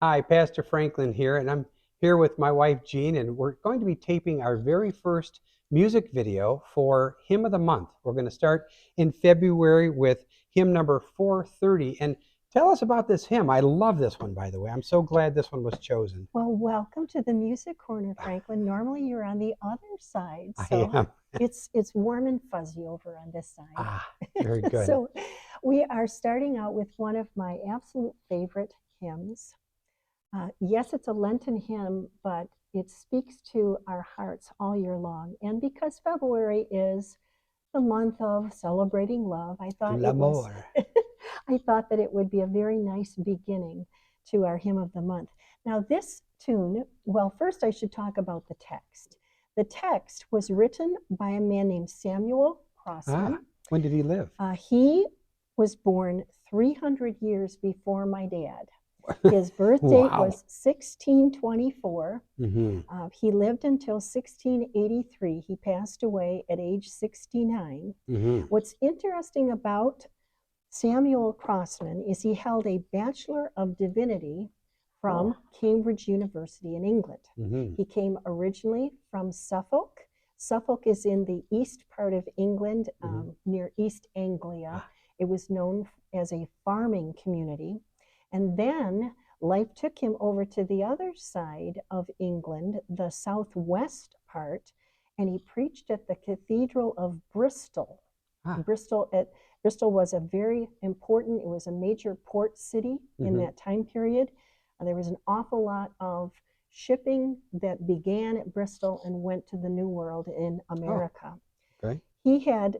Hi, Pastor Franklin here, and I'm here with my wife Jean, and we're going to be taping our very first music video for Hymn of the Month. We're going to start in February with hymn number 430. And tell us about this hymn. I love this one, by the way. I'm so glad this one was chosen. Well, welcome to the Music Corner, Franklin. Normally you're on the other side, I so am. it's warm and fuzzy over on this side. Very good. So we are starting out with one of my absolute favorite hymns. Yes, it's a Lenten hymn, but it speaks to our hearts all year long. And because February is the month of celebrating love, L'amour. I thought that it would be a very nice beginning to our hymn of the month. Now, this tune, well, first I should talk about the text. The text was written by a man named Samuel Crossman. When did he live? He was born 300 years before my dad. His birth date Wow. was 1624. Mm-hmm. He lived until 1683. He passed away at age 69. Mm-hmm. What's interesting about Samuel Crossman is he held a Bachelor of Divinity from Cambridge University in England. Mm-hmm. He came originally from Suffolk. Suffolk is in the east part of England, near East Anglia. It was known as a farming community. And then life took him over to the other side of England, the southwest part, and he preached at the Cathedral of Bristol. Bristol was a very important, it was a major port city in that time period. There was an awful lot of shipping that began at Bristol and went to the New World in America. Okay. It's a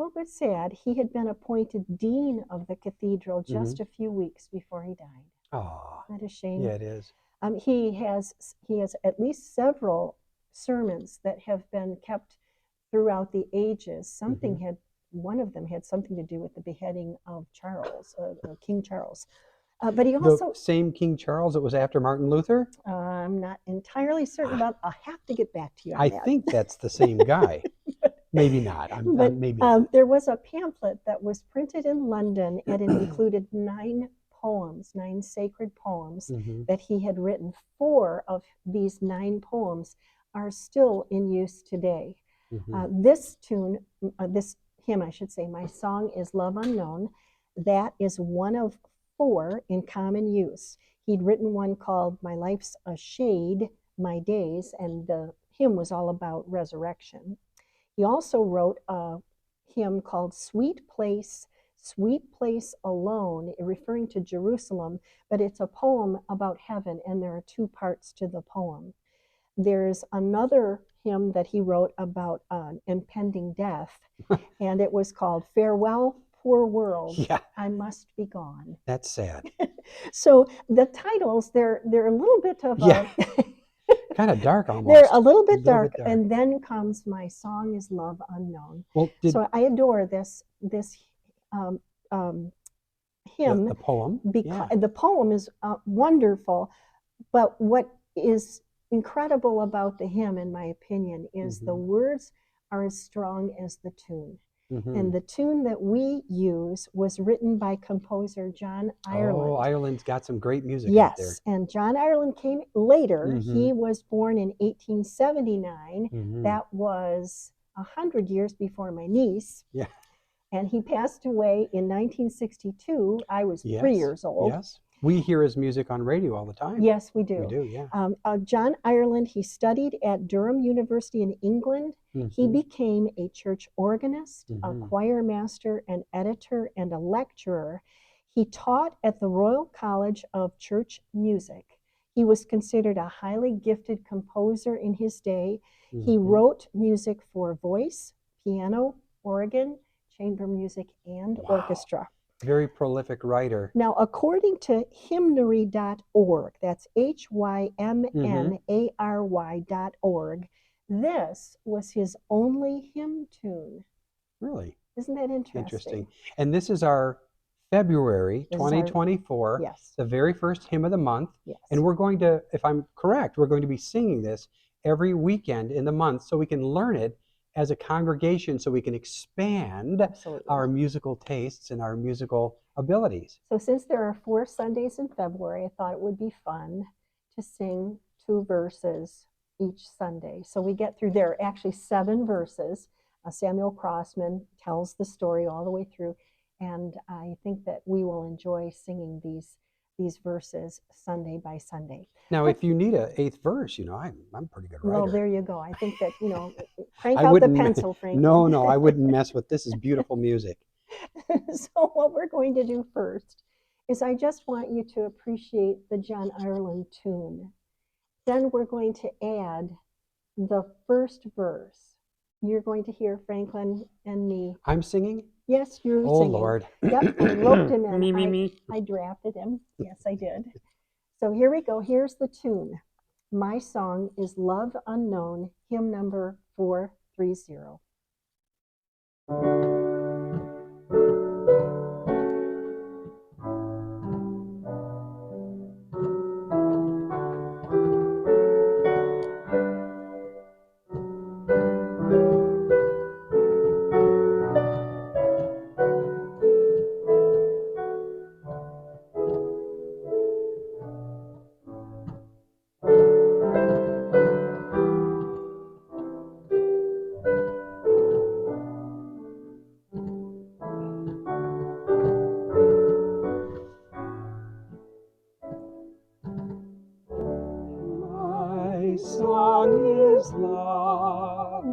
little bit sad, he had been appointed dean of the cathedral just a few weeks before he died. Oh, isn't that a shame? Yeah, it is. He has at least several sermons that have been kept throughout the ages. One of them had something to do with the beheading of King Charles. But he also... The same King Charles that was after Martin Luther? I'm not entirely certain about. I'll have to get back to you on I that. think that's the same guy. Maybe not. Maybe not. There was a pamphlet that was printed in London, and it included 9 sacred poems that he had written. 4 of these 9 poems are still in use today. This hymn, I should say, My Song is Love Unknown, that is one of 4 in common use. He'd written one called My Life's a Shade, My Days, and the hymn was all about resurrection. He also wrote a hymn called Sweet Place Alone, referring to Jerusalem, but it's a poem about heaven, and there are 2 parts to the poem. There's another hymn that he wrote about impending death, and it was called Farewell, Poor World, I Must Be Gone. That's sad. So the titles, they're a little bit of kind of dark almost. They're a little bit dark. And then comes My Song is Love Unknown. Well, so I adore this hymn. The poem. The poem is wonderful, but what is incredible about the hymn, in my opinion, is the words are as strong as the tune. And the tune that we use was written by composer John Ireland. Oh, Ireland's got some great music out there. Yes, and John Ireland came later. He was born in 1879. That was 100 years before my niece. Yeah. And he passed away in 1962. I was 3 years old. Yes. We hear his music on radio all the time. Yes, we do. We do, yeah. John Ireland, he studied at Durham University in England. He became a church organist, a choir master, an editor, and a lecturer. He taught at the Royal College of Church Music. He was considered a highly gifted composer in his day. He wrote music for voice, piano, organ, chamber music, and orchestra. Very prolific writer. Now, according to hymnary.org, that's HYMNARY.org, this was his only hymn tune. Really? Isn't that interesting? Interesting. And this is our February 2024, the very first hymn of the month. Yes. And we're going to, if I'm correct, we're going to be singing this every weekend in the month so we can learn it as a congregation so we can expand Absolutely. our musical tastes and our musical abilities. So since there are 4 Sundays in February, I thought it would be fun to sing 2 verses each Sunday. So we get through, there are actually 7 verses. Samuel Crossman tells the story all the way through, and I think that we will enjoy singing these verses Sunday by Sunday. Now, if you need an 8th verse, I'm a pretty good writer. Well, there you go. I think that, crank I out the wouldn't pencil, Frank. No, I wouldn't mess with this. Is beautiful music. So what we're going to do first is I just want you to appreciate the John Ireland tune. Then we're going to add the first verse. You're going to hear Franklin and me. I'm singing? Yes, you're Oh, singing. Lord. Yep, I roped him in. Me. I drafted him. Yes, I did. So here we go. Here's the tune. My song is Love Unknown, hymn number 430. My song is love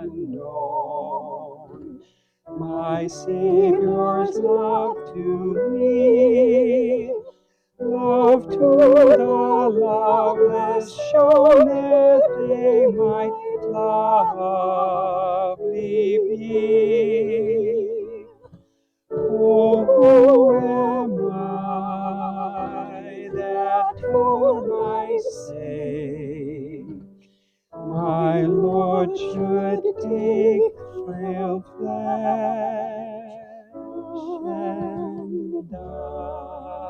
unknown, my Savior's love to me, love to the loveless shown as they might lovely be. Oh, who am I that for my sake my Lord should take frail flesh and die?